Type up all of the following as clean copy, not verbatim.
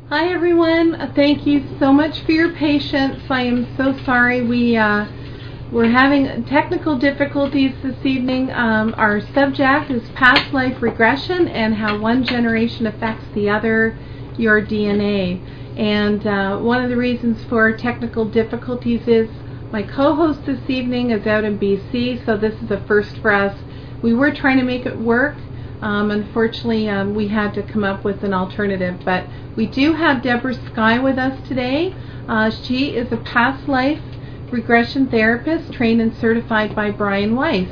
Hi everyone. Thank you so much for your patience. I am so sorry we're having technical difficulties this evening. Our subject is past life regression and how one generation affects the other, your DNA. And one of the reasons for technical difficulties is my co-host this evening is out in BC, so this is a first for us. We were trying to make it work. Unfortunately, we had to come up with an alternative, but we do have Deborah Skye with us today. She is a past life regression therapist trained and certified by Brian Weiss.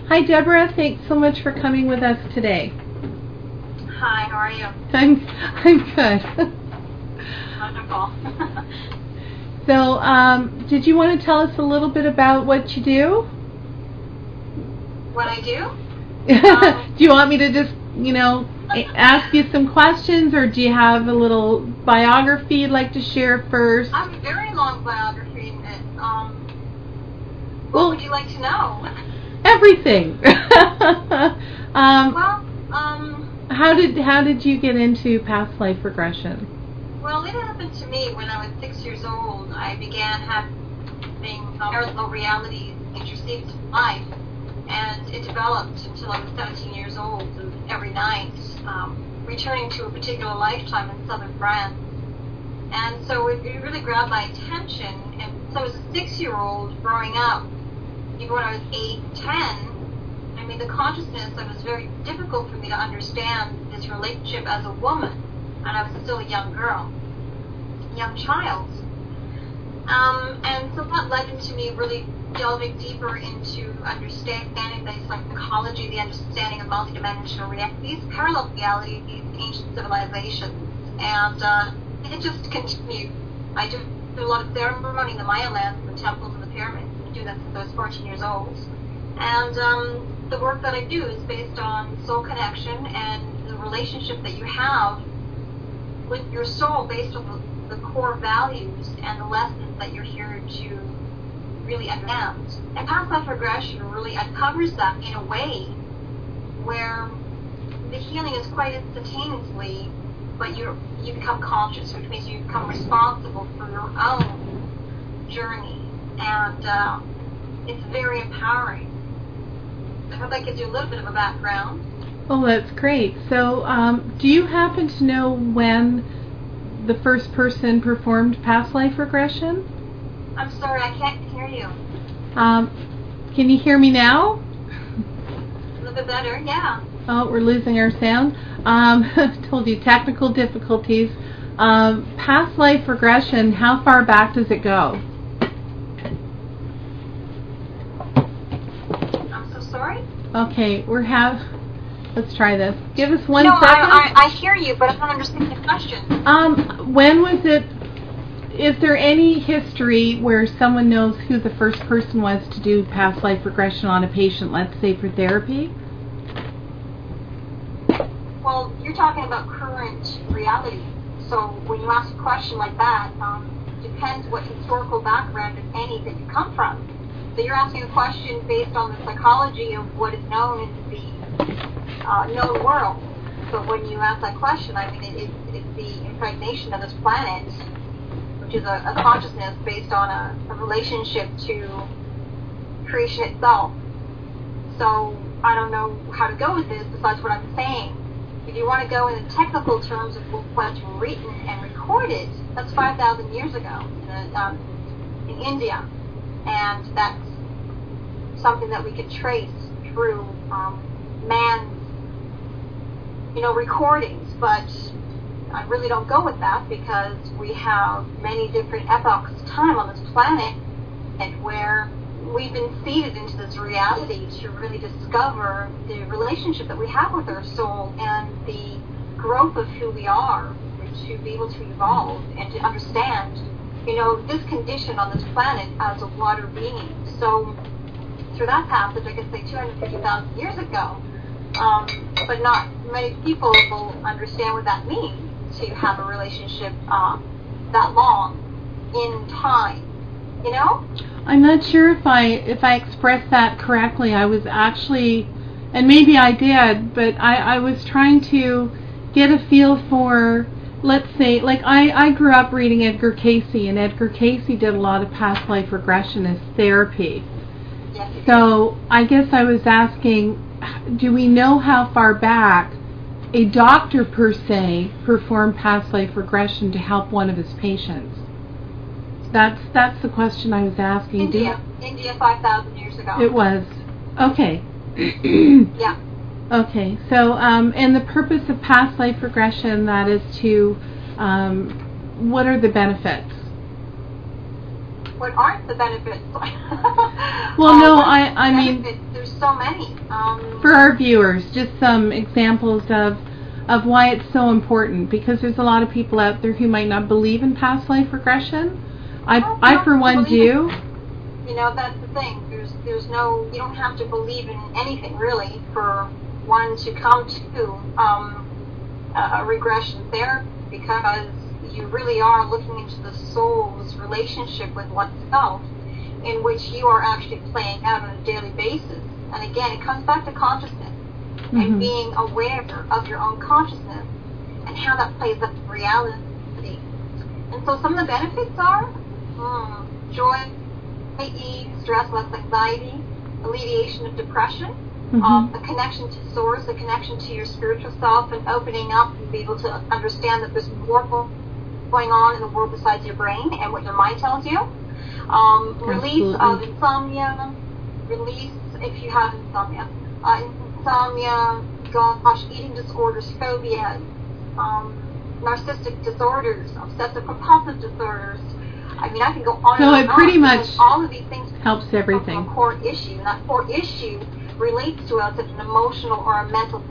Hi Deborah, thanks so much for coming with us today. Hi, how are you? I'm good. Wonderful. So, did you want to tell us a little bit about what you do? What I do? Do you want me to just, ask you some questions, or do you have a little biography you'd like to share first? I have a very long biography. What would you like to know? Everything. How did you get into past life regression? Well, it happened to me when I was 6 years old. I began having parallel realities interceived in life. And it developed until I was 17 years old, and every night, returning to a particular lifetime in southern France. And so it really grabbed my attention. And so as a 6-year-old growing up, even when I was 8, 10, the consciousness, it was very difficult for me to understand this relationship as a woman. And I was still a young girl, young child. And so that led into me really delving deeper into understanding the psychology, the understanding of multidimensional realities, parallel realities, ancient civilizations, and it just continued. I do a lot of ceremony in the Maya lands, the temples and the pyramids. I do that since I was 14 years old. And the work that I do is based on soul connection and the relationship that you have with your soul based on the core values and the lessons that you're here to really understand. And past life regression really uncovers that in a way where the healing is quite instantaneously, but you become conscious, which means you become responsible for your own journey, and it's very empowering. I hope that gives you a little bit of a background. Oh, that's great. So, do you happen to know when the first person performed past life regression? I'm sorry, I can't hear you. Can you hear me now? A little bit better, yeah. Oh, we're losing our sound. Told you, technical difficulties. Past life regression, how far back does it go? I'm so sorry? Okay, let's try this. Give us one second. I hear you, but I don't understand the question. When was it? Is there any history where someone knows who the first person was to do past life regression on a patient, let's say for therapy? Well, you're talking about current reality. So when you ask a question like that, depends what historical background, if any, that you come from. So you're asking a question based on the psychology of what is known in the known world. So when you ask that question, it's the impregnation of this planet, which is a consciousness based on a relationship to creation itself. So I don't know how to go with this besides what I'm saying. If you want to go in the technical terms of what's written and recorded, that's 5,000 years ago in India. And that's something that we could trace through man's recordings. But I really don't go with that because we have many different epochs of time on this planet, and where we've been seeded into this reality to really discover the relationship that we have with our soul and the growth of who we are, to be able to evolve and to understand, this condition on this planet as a water being. So through that passage, I could say 250,000 years ago, but not many people will understand what that means, to have a relationship that long in time, I'm not sure if I expressed that correctly. I was actually, and maybe I did, but I was trying to get a feel for let's say, like I grew up reading Edgar Cayce, and Edgar Cayce did a lot of past life regression as therapy. Yes, so I guess I was asking, do we know how far back a doctor per se performed past life regression to help one of his patients? That's the question I was asking. India 5,000 years ago. It was. Okay. Yeah. Okay, so, and the purpose of past life regression, that is to, what are the benefits? What aren't the benefits? Well, no, I mean, there's so many. For our viewers, just some examples of why it's so important, because there's a lot of people out there who might not believe in past life regression. I for one, do. You know, that's the thing. There's no, you don't have to believe in anything really for one to come to a regression therapy, because you really are looking into the soul's relationship with oneself, in which you are actually playing out on a daily basis. And again, it comes back to consciousness and being aware of your own consciousness and how that plays up in reality. And so some of the benefits are joy, ease, stress, less anxiety, alleviation of depression, a connection to source, a connection to your spiritual self, and opening up and be able to understand that there's more going on in the world besides your brain and what your mind tells you. Release of insomnia, release if you have insomnia, gosh, eating disorders, phobias, narcissistic disorders, obsessive compulsive disorders. I mean, I can go on so and on. So it pretty much all of these things helps everything. A core issue, and that core issue relates to us at an emotional or a mental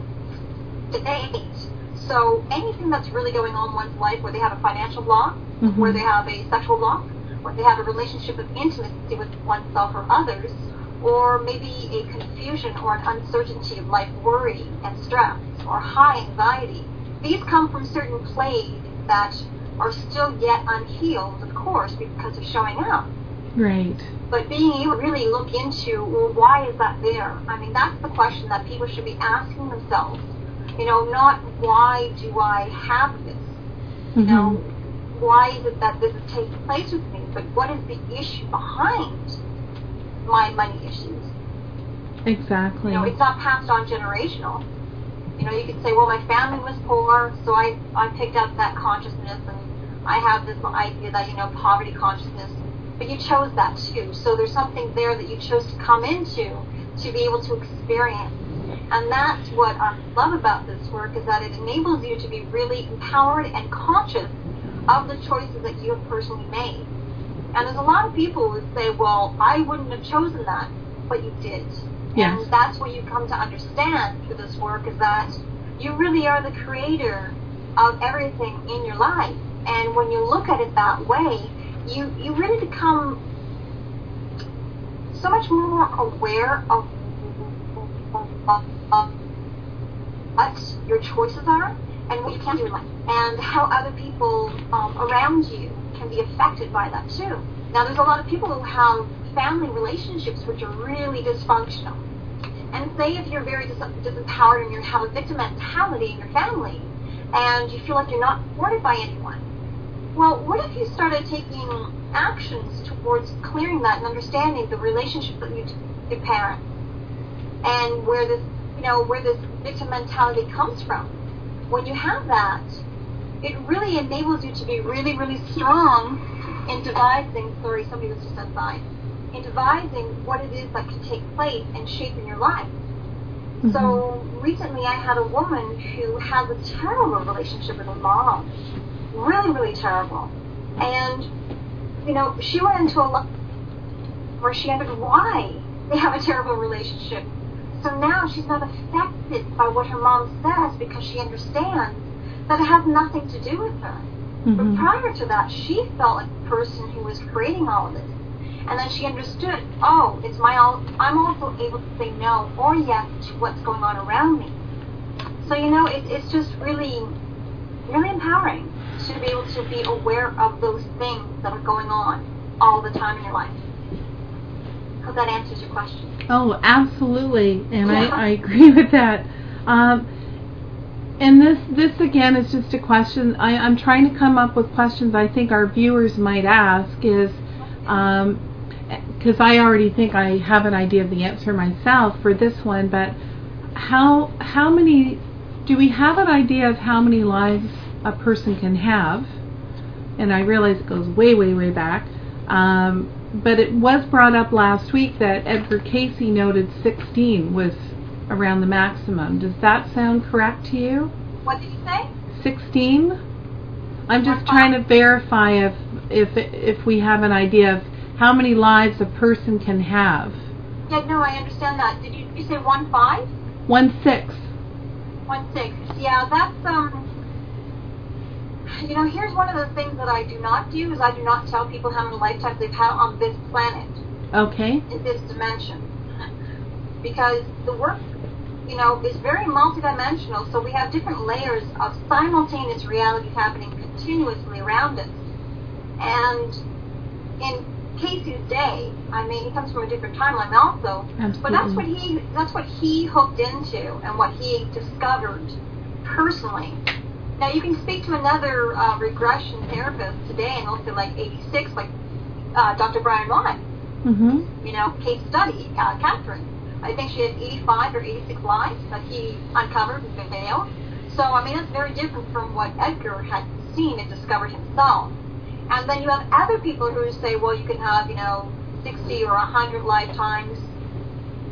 state. So anything that's really going on in one's life, where they have a financial block, where they have a sexual block, where they have a relationship of intimacy with oneself or others, or maybe a confusion or an uncertainty of life, worry and stress, or high anxiety. These come from certain plays that are still yet unhealed, of course, because of showing up. Right. But being able to really look into, well, why is that there? I mean, that's the question that people should be asking themselves. You know, not why do I have this? You know, why is it that this is taking place with me? But what is the issue behind my money issues? Exactly. You know, it's not passed on generational. You know, you could say, well, my family was poor, so I picked up that consciousness, and I have this idea that, you know, poverty consciousness. But you chose that too. So there's something there that you chose to come into to be able to experience. And that's what I love about this work, is that it enables you to be really empowered and conscious of the choices that you have personally made. And there's a lot of people who say, well, I wouldn't have chosen that, but you did. Yes. And that's what you come to understand through this work, is that you really are the creator of everything in your life. And when you look at it that way, you really become so much more aware of what your choices are and what you can do in life, and how other people around you can be affected by that too. Now, there's a lot of people who have family relationships which are really dysfunctional. And say if you're very disempowered and you have a victim mentality in your family, and you feel like you're not supported by anyone, well, what if you started taking actions towards clearing that and understanding the relationship that you to your parents, and where this, you know, where this victim mentality comes from? When you have that, it really enables you to be really, really strong in devising. Sorry, somebody was just outside. In devising what it is that can take place and shape in your life. So recently I had a woman who has a terrible relationship with her mom. Really, really terrible. And, you know, she went into a life where she understood why they have a terrible relationship. So now she's not affected by what her mom says, because she understands that it has nothing to do with her. But prior to that, she felt like the person who was creating all of this. And then she understood, oh, it's I'm also able to say no or yes to what's going on around me. So, you know, it's just really, really empowering to be able to be aware of those things that are going on all the time in your life. Hope that answers your question. Oh, absolutely. And I agree with that. And this again is just a question. I'm trying to come up with questions I think our viewers might ask is, because I already think I have an idea of the answer myself for this one, but how many, do we have an idea of how many lives a person can have? And I realize it goes way, way, way back. But it was brought up last week that Edgar Casey noted 16 was around the maximum. Does that sound correct to you? What did you say? 16? I'm just trying to verify if we have an idea of how many lives a person can have. Yeah, no, I understand that. Did you say 1-5? 1-6. 1-6. Yeah, that's you know, here's one of the things that I do not do is I do not tell people how many lifetimes they've had on this planet. Okay. In this dimension. Because the work, you know, is very multidimensional, so we have different layers of simultaneous realities happening continuously around us. And in Casey's day, I mean, he comes from a different timeline also, Absolutely. but that's what he hooked into and what he discovered personally. Now, you can speak to another regression therapist today and also like 86, like Dr. Brian Watt. Mm-hmm. You know, case study, Catherine. I think she has 85 or 86 lives that he uncovered and failed. So, I mean, that's very different from what Edgar had seen and discovered himself. And then you have other people who say, well, you can have, you know, 60 or 100 lifetimes.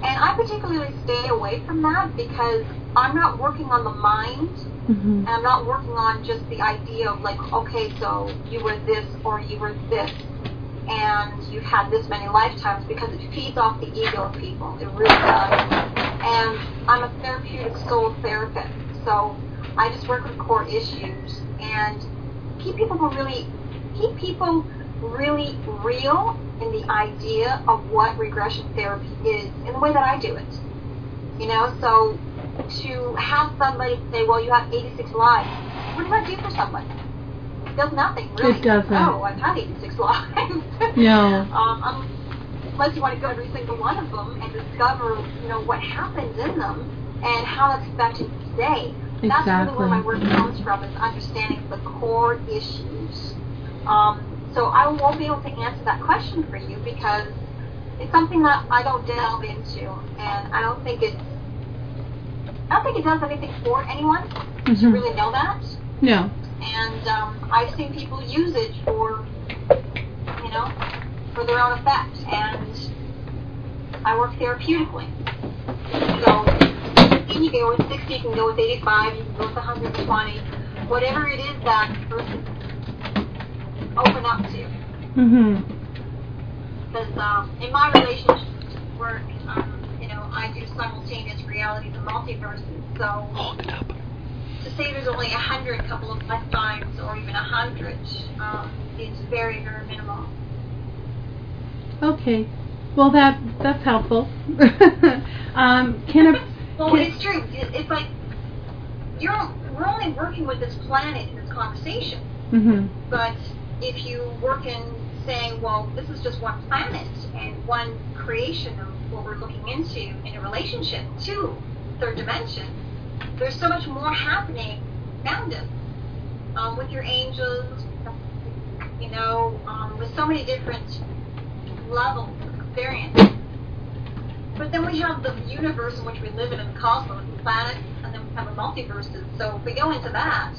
And I particularly stay away from that because I'm not working on the mind. Mm-hmm. And I'm not working on just the idea of like, okay, so you were this or you were this, and you've had this many lifetimes, because it feeds off the ego of people. It really does. And I'm a therapeutic soul therapist, so I just work with core issues and keep people really real in the idea of what regression therapy is in the way that I do it. You know, so to have somebody say, well, you have 86 lives, what does that do for somebody? It does nothing, really. It doesn't. Oh, I've had 86 lives. No. Unless you want to go every single one of them and discover, you know, what happens in them and how that's affecting you today. Exactly. That's really where my work comes from, is understanding the core issues. So I won't be able to answer that question for you because it's something that I don't delve into, and I don't think it does anything for anyone to really know that. No. And I've seen people use it for, you know, for their own effect, and I work therapeutically. So you can go with 60, you can go with 85, you can go with 120, whatever it is that person open up to. Mm-hmm. Because in my relationship work, you know, I do simultaneous realities and multiverses. So hold it up. To say there's only 100 couple of lifetimes or even 100 is very, very minimal. Okay. Well, that's helpful. It's true. It's like we're only working with this planet in this conversation. Mm-hmm. But if you work in saying, well, this is just one planet and one creation of what we're looking into in a relationship to third dimension, there's so much more happening around us with your angels, you know, with so many different levels of experience. But then we have the universe in which we live in the cosmos, the planets, and then we have the multiverses. So if we go into that,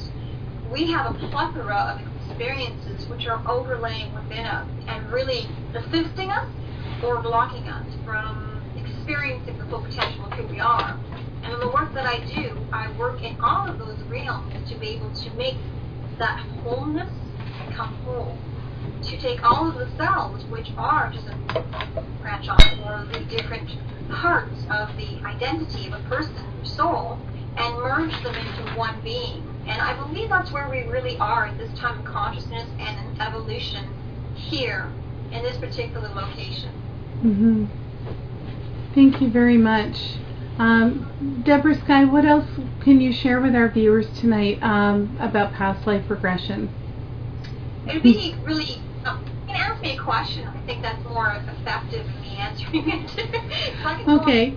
we have a plethora of experiences which are overlaying within us and really assisting us or blocking us from experiencing the full potential of who we are. And in the work that I do, I work in all of those realms to be able to make that wholeness become whole. To take all of the cells, which are just a branch off, or the different parts of the identity of a person, soul, and merge them into one being. And I believe that's where we really are at this time of consciousness and in evolution here in this particular location. Mm-hmm. Thank you very much. Deborah Sky, what else can you share with our viewers tonight about past life regression? It would be really, you can ask me a question. I think that's more effective than me answering it. Okay.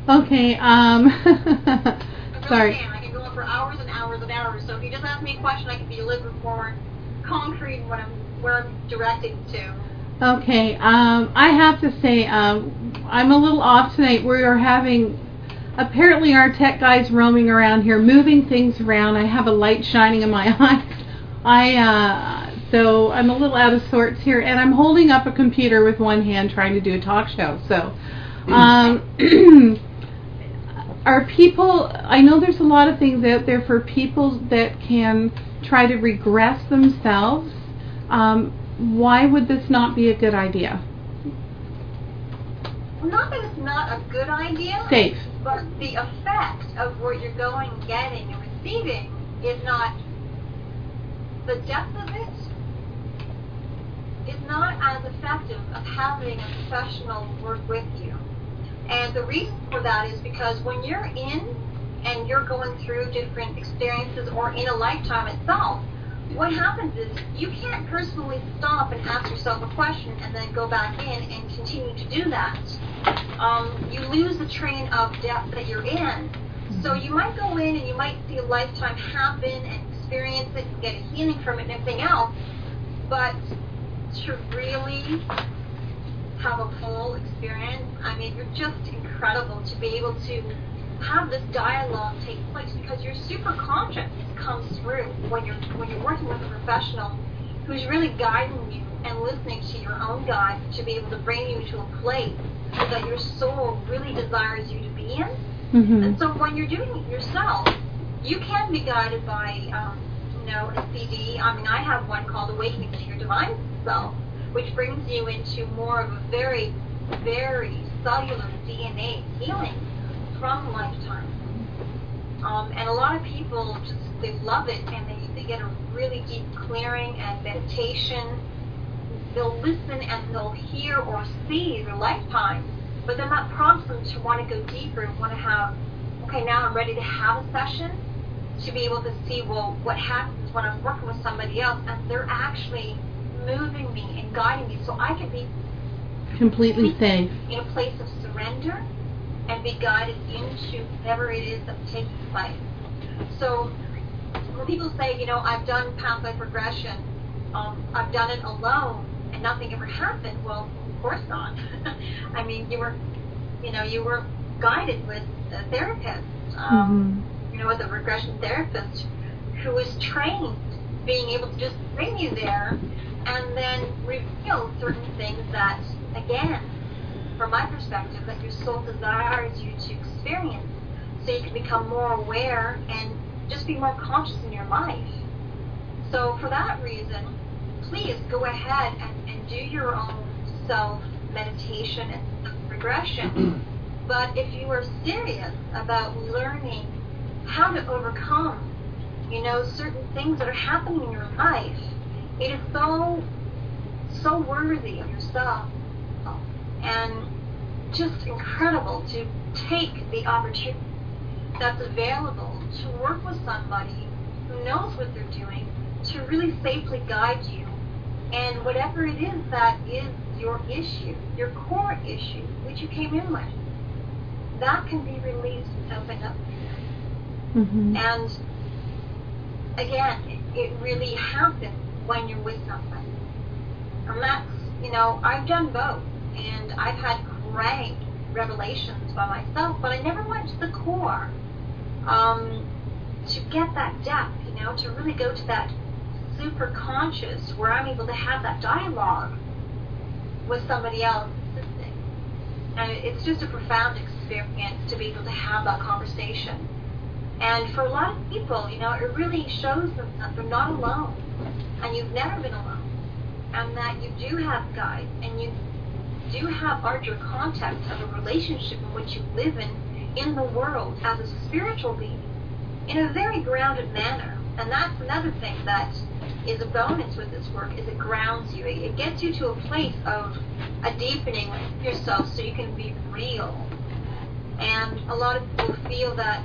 Okay. Sorry. I can for hours and hours and hours. So if you just ask me a question, I can be a little bit more concrete in where I'm directing to. Okay, I have to say, I'm a little off tonight. We are having, apparently our tech guy's roaming around here, moving things around. I have a light shining in my eyes. So I'm a little out of sorts here, and I'm holding up a computer with one hand trying to do a talk show. So, are people, I know there's a lot of things out there for people that can try to regress themselves. Why would this not be a good idea? Well, not that it's not a good idea. Safe. But the effect of what you're going, getting, and receiving is not, the depth of it is not as effective of having a professional work with you. And the reason for that is because when you're in and you're going through different experiences or in a lifetime itself, what happens is you can't personally stop and ask yourself a question and then go back in and continue to do that. You lose the train of depth that you're in. So you might go in and you might see a lifetime happen and experience it and get a healing from it and everything else, but to really have a full experience, I mean, you're just incredible to be able to have this dialogue take place, because your super conscious comes through when you're working with a professional who's really guiding you and listening to your own guide to be able to bring you to a place that your soul really desires you to be in. Mm-hmm. And so when you're doing it yourself, you can be guided by a CD. I mean, I have one called Awakening to Your Divine Self, which brings you into more of a very, very cellular DNA healing from lifetime. And a lot of people they love it, and they get a really deep clearing and meditation. They'll listen and they'll hear or see their lifetime, but then that prompts them to want to go deeper and want to have, okay, now I'm ready to have a session to be able to see, well, what happens when I'm working with somebody else and they're actually moving me and guiding me, so I can be completely safe in a place of surrender and be guided into whatever it is that's taking place. So when people say, I've done past life regression, I've done it alone and nothing ever happened, well, of course not. I mean, you were guided with a therapist, with a regression therapist who was trained being able to just bring you there and then reveal certain things that, again, from my perspective, that your soul desires you to experience, so you can become more aware and just be more conscious in your life. So for that reason, please go ahead and do your own self-meditation and self-regression. But if you are serious about learning how to overcome, certain things that are happening in your life, it is so worthy of yourself and just incredible to take the opportunity that's available to work with somebody who knows what they're doing to really safely guide you. And whatever it is that is your issue, your core issue, which you came in with, that can be released and opened up. Mm-hmm. And again, it really happens when you're with somebody. And that's, I've done both. And I've had great revelations by myself, but I never went to the core to get that depth, to really go to that super conscious where I'm able to have that dialogue with somebody else assisting. And it's just a profound experience to be able to have that conversation. And for a lot of people, it really shows them that they're not alone, and you've never been alone, and that you do have guides, and you do have larger context of a relationship in which you live in the world as a spiritual being in a very grounded manner. And that's another thing that is a bonus with this work, is it grounds you. It gets you to a place of a deepening with yourself so you can be real. And a lot of people feel that,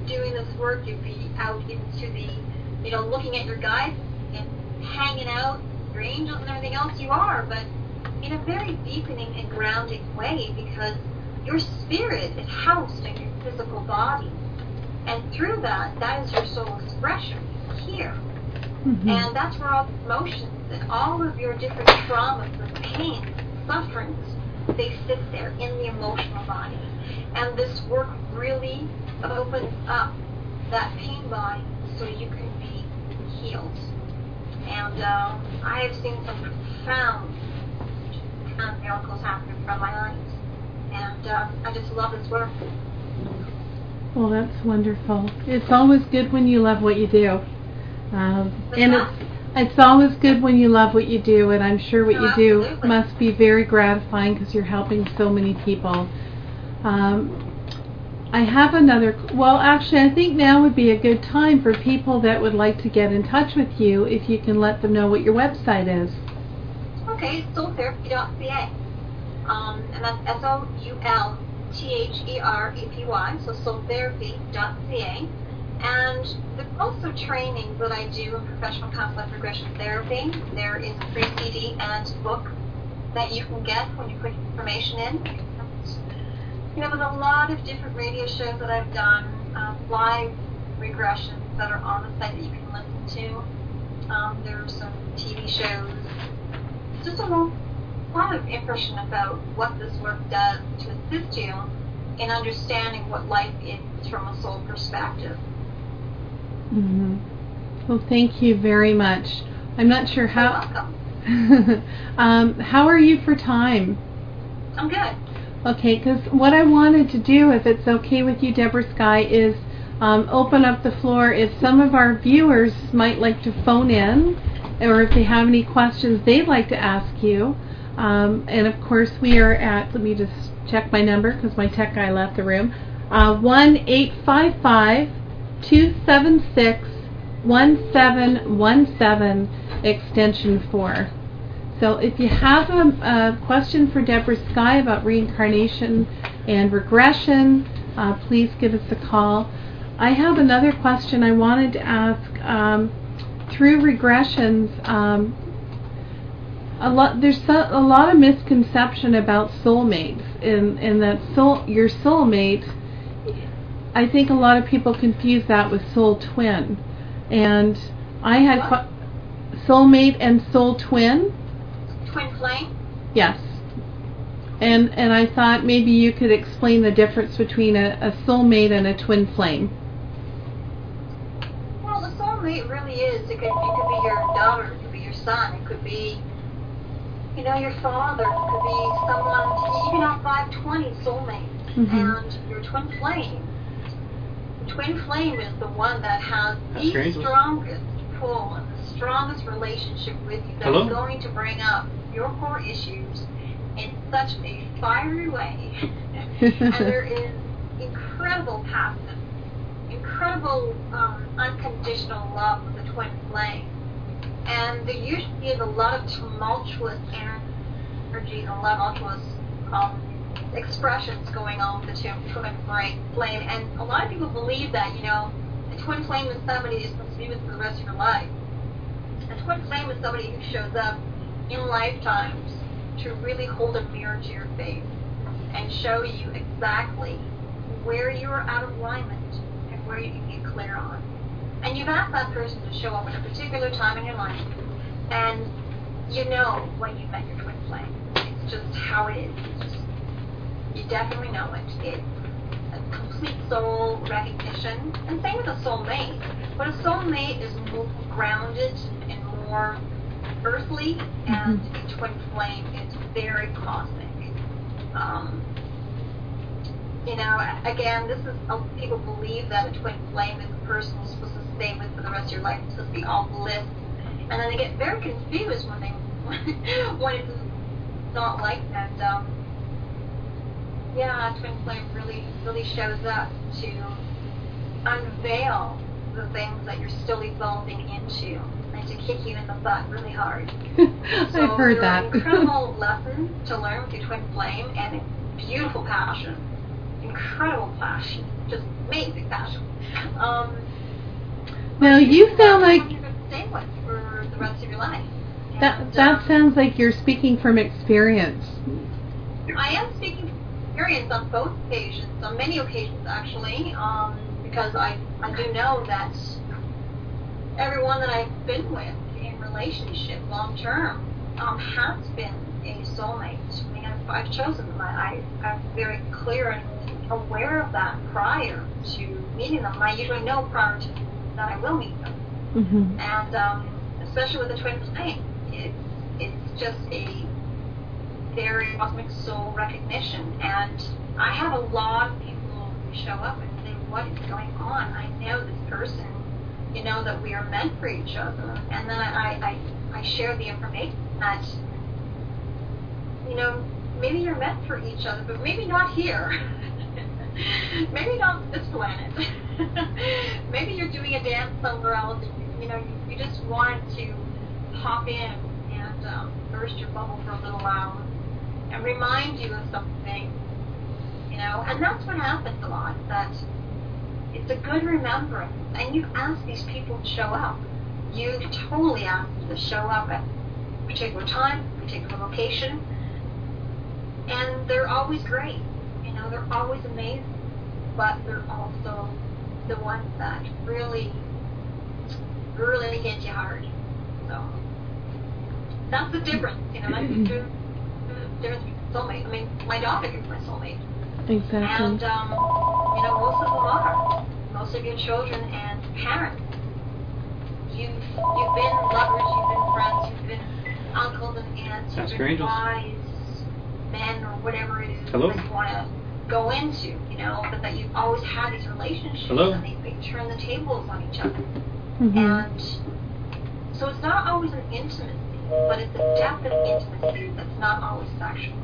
doing this work, you'd be out into the, looking at your guides and hanging out, your angels and everything else, you are, but in a very deepening and grounding way, because your spirit is housed in your physical body. And through that, that is your soul expression here. Mm-hmm. And that's where all the emotions and all of your different traumas and pains, sufferings, they sit there in the emotional body. And this work really opens up that pain body so you can be healed. And I have seen some profound miracles happen from my eyes. And I just love this work. Well, that's wonderful. It's always good when you love what you do. And it's always good when you love what you do, and I'm sure what you do Absolutely. must be very gratifying because you're helping so many people. I have another, well, actually, I think now would be a good time for people that would like to get in touch with you, if you can let them know what your website is. Okay, soultherapy.ca. And that's SOULTHERAPY, so soultherapy.ca. And there's also trainings that I do in professional counseling regression therapy. There is a free CD and book that you can get when you put information in. There's a lot of different radio shows that I've done, live regressions that are on the site that you can listen to. There's some TV shows. Just a lot of information about what this work does to assist you in understanding what life is from a soul perspective. Mm-hmm. Well, thank you very much. I'm not sure how. You're welcome. How are you for time? I'm good. Okay, because what I wanted to do, if it's okay with you, Deborah Sky, is open up the floor. If some of our viewers might like to phone in, or if they have any questions they'd like to ask you. And of course, we are at, let me just check my number because my tech guy left the room, 1-855-276-1717, extension 4. So if you have a question for Deborah Sky about reincarnation and regression, please give us a call. I have another question I wanted to ask. Through regressions, there's a lot of misconception about soulmates, and that your soulmate, I think a lot of people confuse that with soul twin. And I had soulmate and soul twin. Twin flame? Yes. And I thought maybe you could explain the difference between a soulmate and a twin flame. Well, the soulmate really is. It could be your daughter, it could be your son, it could be, your father, it could be someone. You can have 520 soulmates. Mm-hmm. And your twin flame. Twin flame is the one that has the strongest pull and the strongest relationship with you, that is going to bring up your core issues in such a fiery way. And there is incredible passion, incredible unconditional love with the twin flame. And there usually is a lot of tumultuous energy and a lot of tumultuous expressions going on with the twin flame. And a lot of people believe that, the twin flame is somebody you're supposed to be with for the rest of your life. A twin flame is somebody who shows up in lifetimes to really hold a mirror to your face and show you exactly where you're out of alignment and where you can get clear on. And you've asked that person to show up at a particular time in your life, and when you met your twin flame. It's just how it is. You definitely know it. It's a complete soul recognition. And same with a soulmate. But a soulmate is more grounded and more earthly, and a twin flame is very cosmic. Again, this is, people believe that a twin flame is a person you're supposed to stay with for the rest of your life. It's supposed to be all bliss. And then they get very confused when it's not like that. Twin flame really shows up to unveil the things that you're still evolving into, and to kick you in the butt really hard. So I've heard that. An incredible lesson to learn with your twin flame, and a beautiful passion, incredible passion, just amazing passion. Now you sound like you're going to stay with for the rest of your life. that sounds like you're speaking from experience. I am speaking from experience on both occasions, on many occasions actually, because I do know that everyone that I've been with in relationship long term has been a soulmate. I mean, I've chosen them. I'm very clear and aware of that prior to meeting them. I usually know prior to that I will meet them. Mm-hmm. And especially with the twin flame, it's just a very cosmic soul recognition. And I have a lot of people who show up and say, what is going on? I know this person, you know, that we are meant for each other. And then I share the information that, you know, maybe you're meant for each other, but maybe not here. Maybe not this planet. Maybe you're doing a dance somewhere else. You know, you just wanted to hop in and burst your bubble for a little while and remind you of something, you know. And that's what happens a lot, that it's a good remembrance. And you ask these people to show up. You totally ask them to show up at a particular time, particular location, and they're always great. You know, they're always amazing, but they're also the ones that really hit you hard. So that's the difference. You know, that's the difference between soulmate. I mean, my daughter is my soulmate. Exactly. And you know, most of them are. Most of your children and parents. You've been lovers, you've been friends, you've been uncles and aunts, you've been wise men or whatever it is that you want to go into, you know, but that you've always had these relationships and they turn the tables on each other. Mm-hmm. And so it's not always an intimacy, but it's a depth of intimacy that's not always sexual.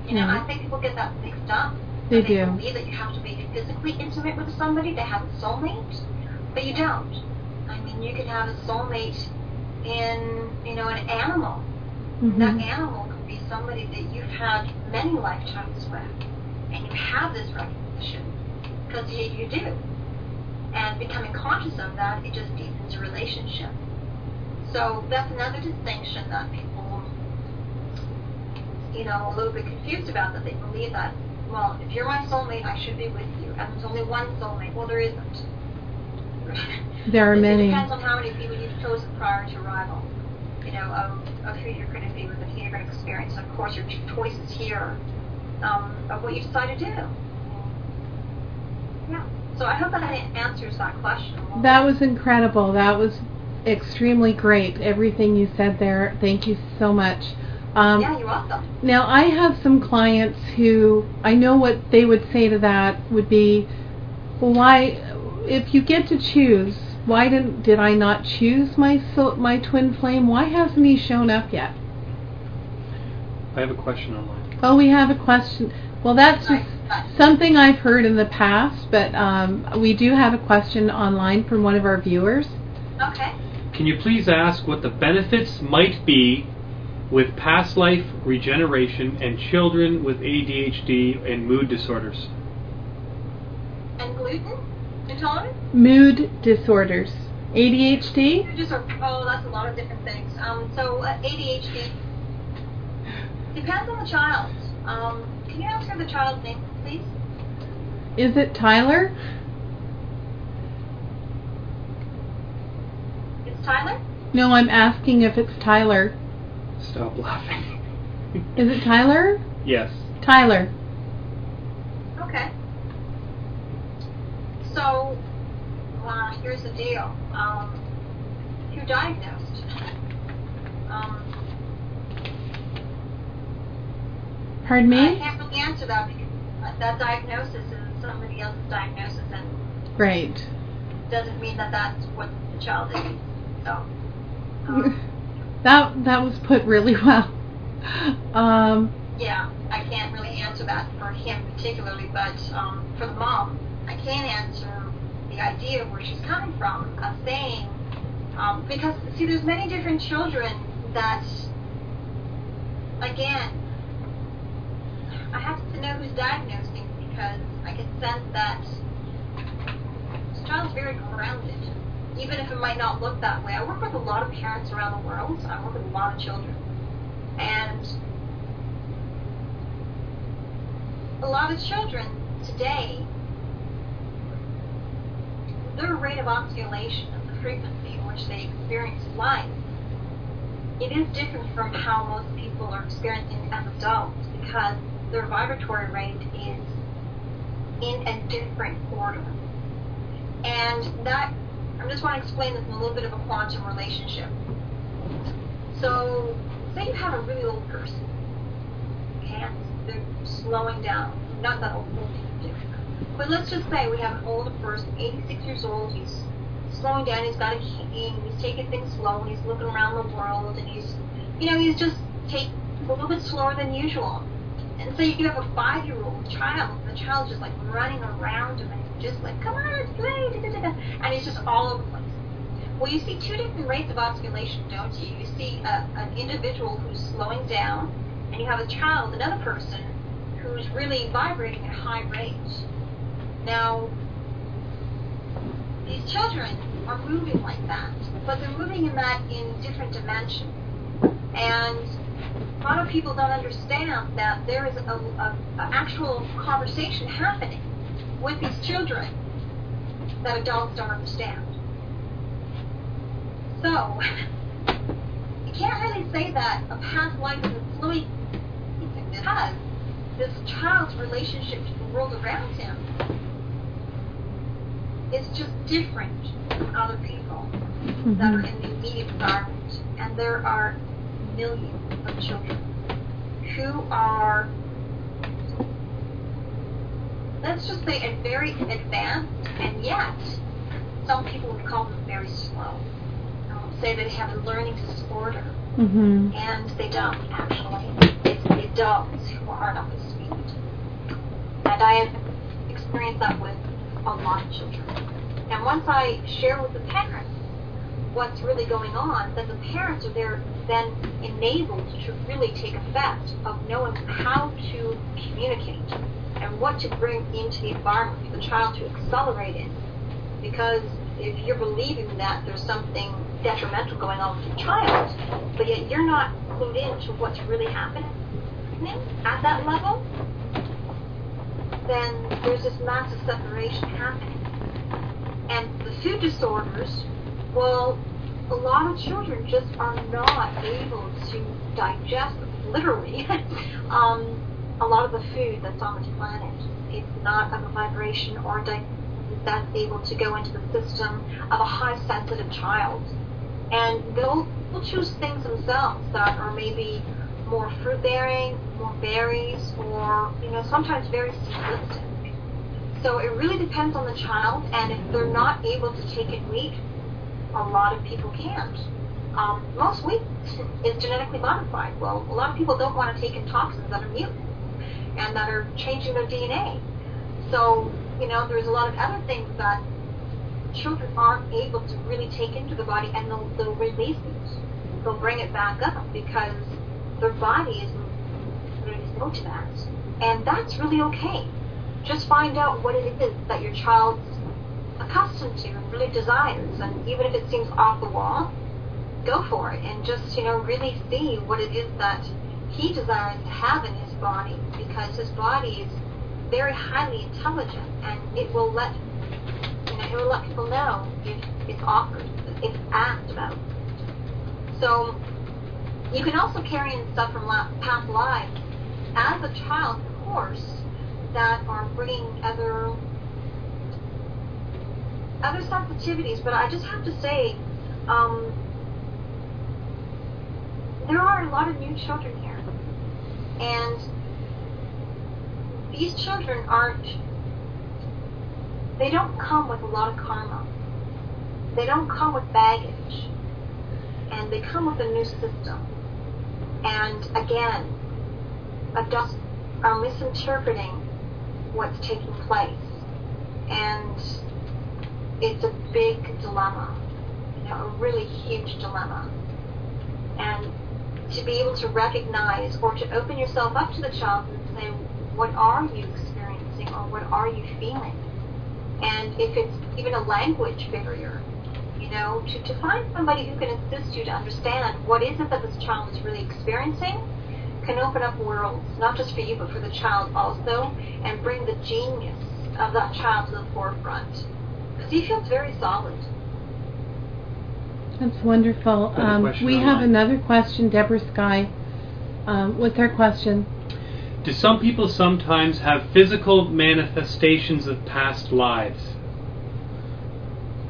You know, I think people get that mixed up. They do. Believe that you have to be physically intimate with somebody to have a soulmate, but you don't. I mean, you can have a soulmate in, you know, an animal. Mm-hmm. That animal could be somebody that you've had many lifetimes with, and you have this recognition, because you do. And becoming conscious of that, it just deepens your relationship. So that's another distinction that people, you know, a little bit confused about, that they believe that, well, if you're my soulmate, I should be with you, and there's only one soulmate. Well, there isn't. There are many. It depends on how many people you've chosen prior to arrival, you know, of who you're going to be with and who you're going to experience. And of course, your choices here of what you decide to do. Yeah. So I hope that answers that question. That was incredible. That was extremely great. Everything you said there. Thank you so much. Yeah, you're welcome. Now, I have some clients who, I know what they would say to that would be, well, why, if you get to choose, why did I not choose my twin flame? Why hasn't he shown up yet? I have a question online. Oh, we have a question. Well, that's just something I've heard in the past, but we do have a question online from one of our viewers. Okay. Can you please ask what the benefits might be with past life regeneration and children with ADHD and mood disorders? And gluten intolerance? Mood disorders. ADHD? Oh, that's a lot of different things. So ADHD depends on the child. Can you ask her the child's name, please? Is it Tyler? It's Tyler? No, I'm asking if it's Tyler. Stop laughing. Is it Tyler? Yes. Tyler. Okay. So, here's the deal. Who diagnosed? Pardon me? I can't really answer that because that diagnosis is somebody else's diagnosis, and Right. doesn't mean that that's what the child is. So. That was put really well. Yeah, I can't really answer that for him particularly, but for the mom, I can answer the idea of where she's coming from, of saying, because, see, there's many different children that, again, I have to know who's diagnosing, because I can sense that this child's very grounded, even if it might not look that way. I work with a lot of parents around the world. I work with a lot of children. And a lot of children today rate of oscillation, the frequency in which they experience life, it is different from how most people are experiencing as adults, because their vibratory rate is in a different order. And that, I just want to explain this in a little bit of a quantum relationship. So, say you have a really old person, okay, they're slowing down, not that old people, but let's just say we have an older person, 86 years old, he's slowing down, he's got a cane, he's taking things slow, he's looking around the world, and he's just taking a little bit slower than usual. And so you have a 5-year-old child, and the child's just like running around him, and he's just like, come on, let's play, da, da, da, da. And he's just all over the place. Well, you see two different rates of oscillation, don't you? You see an individual who's slowing down, and you have a child, another person, who's really vibrating at high rates. Now, these children are moving like that, but they're moving in different dimensions. And a lot of people don't understand that there is a actual conversation happening with these children that adults don't understand. So, you can't really say that a past life is influencing, because this child's relationship to the world around him is just different from other people that are in the immediate environment. And there are millions of children who are, let's just say, very advanced, and yet some people would call them very slow. Say they have a learning disorder, and they don't actually. It's the adults who aren't up to speed. And I have experienced that with a lot of children. And once I share with the parents what's really going on, then the parents are there then enabled to really take effect of knowing how to communicate and what to bring into the environment for the child to accelerate in. Because if you're believing that there's something detrimental going on with your child, but yet you're not clued in to what's really happening at that level, then there's this massive separation happening. And the food disorders, well, a lot of children just are not able to digest, literally, a lot of the food that's on this planet. It's not of a vibration or that's able to go into the system of a high sensitive child. And they'll choose things themselves that are maybe more fruit bearing, more berries, or sometimes very simplistic. So it really depends on the child, and if they're not able to take in wheat, a lot of people can't. Most wheat is genetically modified. Well, a lot of people don't want to take in toxins that are mutant and that are changing their DNA. So, there's a lot of other things that children aren't able to really take into the body, and they'll release it. They'll bring it back up because their body is ready to go to that. And that's really okay. Just find out what it is that your child's accustomed to and really desires, and even if it seems off the wall, go for it and just really see what it is that he desires to have in his body, because his body is very highly intelligent, and it will let people know if it's offered, if it's asked about. So you can also carry in stuff from past lives as a child, of course, that are bringing other sensitivities. But I just have to say, there are a lot of new children here, and these children they don't come with a lot of karma. They don't come with baggage, and they come with a new system. And again, adults are misinterpreting what's taking place, and it's a big dilemma, a really huge dilemma. And to be able to recognize or to open yourself up to the child and say, what are you experiencing, or what are you feeling? And if it's even a language barrier, to find somebody who can assist you to understand what is it that this child is really experiencing can open up worlds, not just for you, but for the child also, and bring the genius of that child to the forefront. because he feels very solid. That's wonderful. We have another question, Deborah Sky. What's our question? Do some people sometimes have physical manifestations of past lives?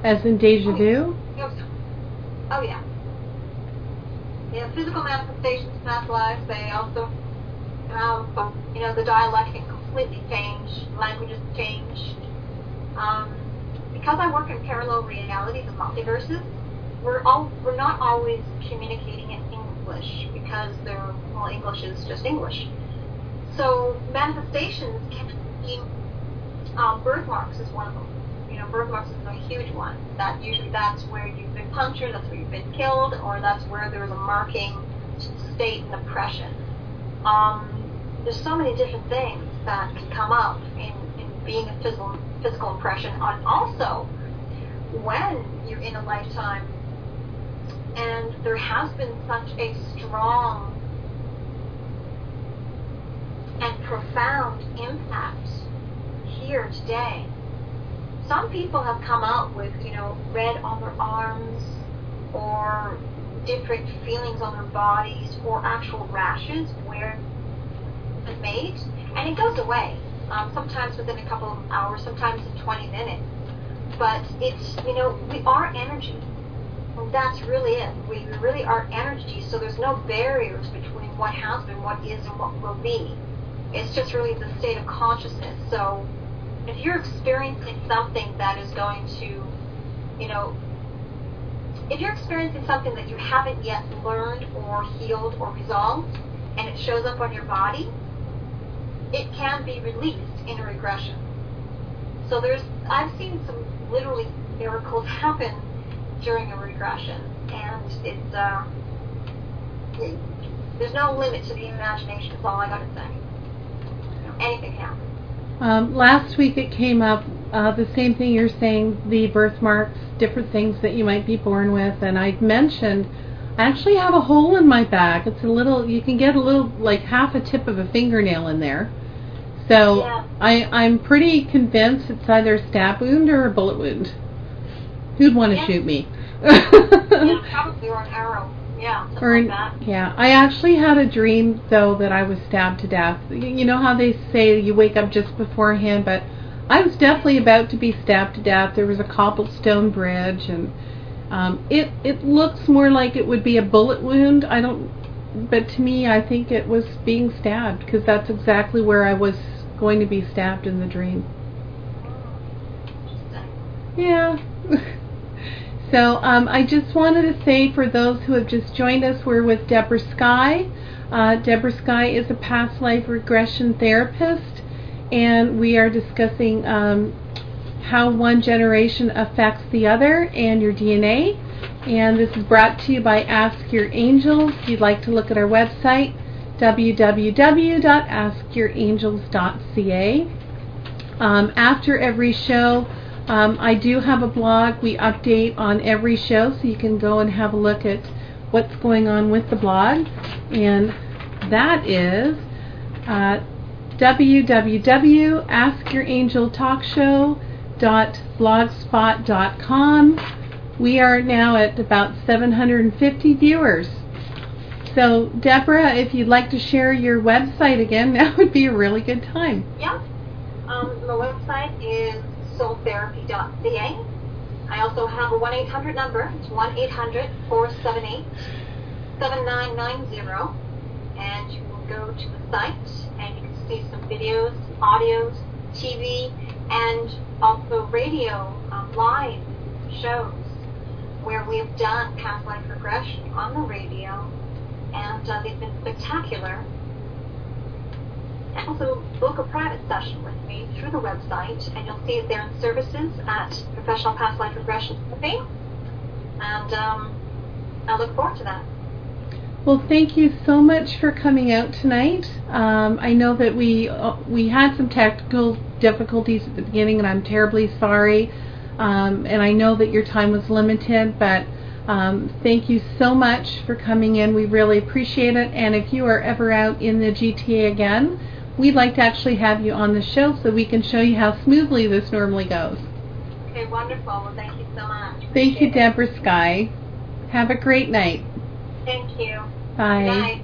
As in deja vu? Oh, yeah. Yeah, physical manifestations of past lives. They also have, the dialect can completely change, languages change. Because I work in parallel realities and multiverses, we're not always communicating in English because English is just English. So manifestations can be, birthmarks is one of them. Birthmarks is a huge one. That's where you've been punctured, that's where you've been killed, or that's where there's a marking state and oppression. There's so many different things that can come up in being a physical impression. And also, when you're in a lifetime and there has been such a strong and profound impact here today, some people have come out with, red on their arms or different feelings on their bodies or actual rashes where it's made, and it goes away, sometimes within a couple of hours, sometimes in 20 minutes. But it's, we are energy. And that's really it. We really are energy, so there's no barriers between what has been, what is, and what will be. It's just really the state of consciousness. So if you're experiencing something that is going to, if you're experiencing something that you haven't yet learned or healed or resolved, and it shows up on your body, it can be released in a regression. So I've seen some literally miracles happen during a regression, and there's no limit to the imagination, is all I gotta say. Anything happens. Last week it came up, the same thing you're saying, the birthmarks, different things that you might be born with, and I mentioned I actually have a hole in my back. It's you can get a little, like half a tip of a fingernail in there. So yeah. I'm pretty convinced it's either a stab wound or a bullet wound. Who'd want to shoot me? Yeah, probably, or an arrow. Yeah, something like that. Yeah, I actually had a dream, though, that I was stabbed to death. You know how they say you wake up just beforehand, but I was definitely about to be stabbed to death. There was a cobblestone bridge, and it looks more like it would be a bullet wound. But to me, I think it was being stabbed, because that's exactly where I was going to be stabbed in the dream. Yeah. So I just wanted to say, for those who have just joined us, we're with Deborah Sky. Deborah Sky is a past life regression therapist, and we are discussing how one generation affects the other and your DNA. And this is brought to you by Ask Your Angels. If you'd like to look at our website, www.askyourangels.ca. After every show, I do have a blog. We update on every show, so you can go and have a look at what's going on with the blog. And that is www.askyourangeltalkshow.blogspot.com. We are now at about 750 viewers. So, Deborah, if you'd like to share your website again, that would be a really good time. Yeah. The website is soultherapy.ca. I also have a 1-800 number. It's 1-800-478-7990. And you can go to the site and you can see some videos, audios, TV, and also radio live shows where we have done past life regression on the radio, and they've been spectacular. And also book a private session with me through the website, and you'll see it there in services at Professional Past Life Regression Therapy. And I look forward to that. Well, thank you so much for coming out tonight. I know that we had some technical difficulties at the beginning, and I'm terribly sorry. And I know that your time was limited, but thank you so much for coming in. We really appreciate it. And if you are ever out in the GTA again, we'd like to actually have you on the show so we can show you how smoothly this normally goes. Okay, wonderful. Well, thank you so much. Thank you, Appreciate it. Deborah Sky. Have a great night. Thank you. Bye. Good night.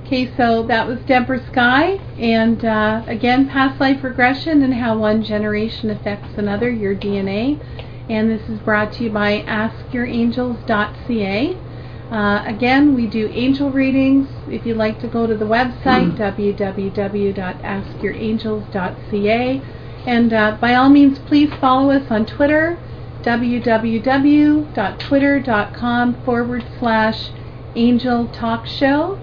Okay, so that was Deborah Sky, and again, past life regression and how one generation affects another, your DNA. And this is brought to you by AskYourAngels.ca. Again, we do angel readings. If you'd like to go to the website, www.askyourangels.ca. And by all means, please follow us on Twitter, www.twitter.com/Angel Talk Show.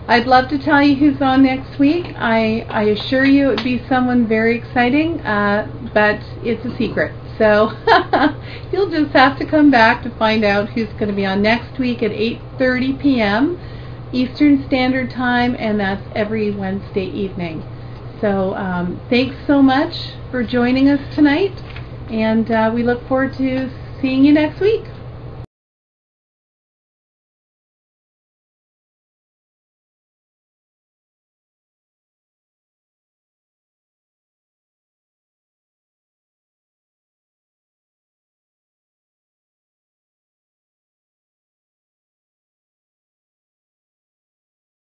I'd love to tell you who's on next week. I assure you it would be someone very exciting, but it's a secret. So you'll just have to come back to find out who's going to be on next week at 8:30 p.m. Eastern Standard Time, and that's every Wednesday evening. So thanks so much for joining us tonight, and we look forward to seeing you next week.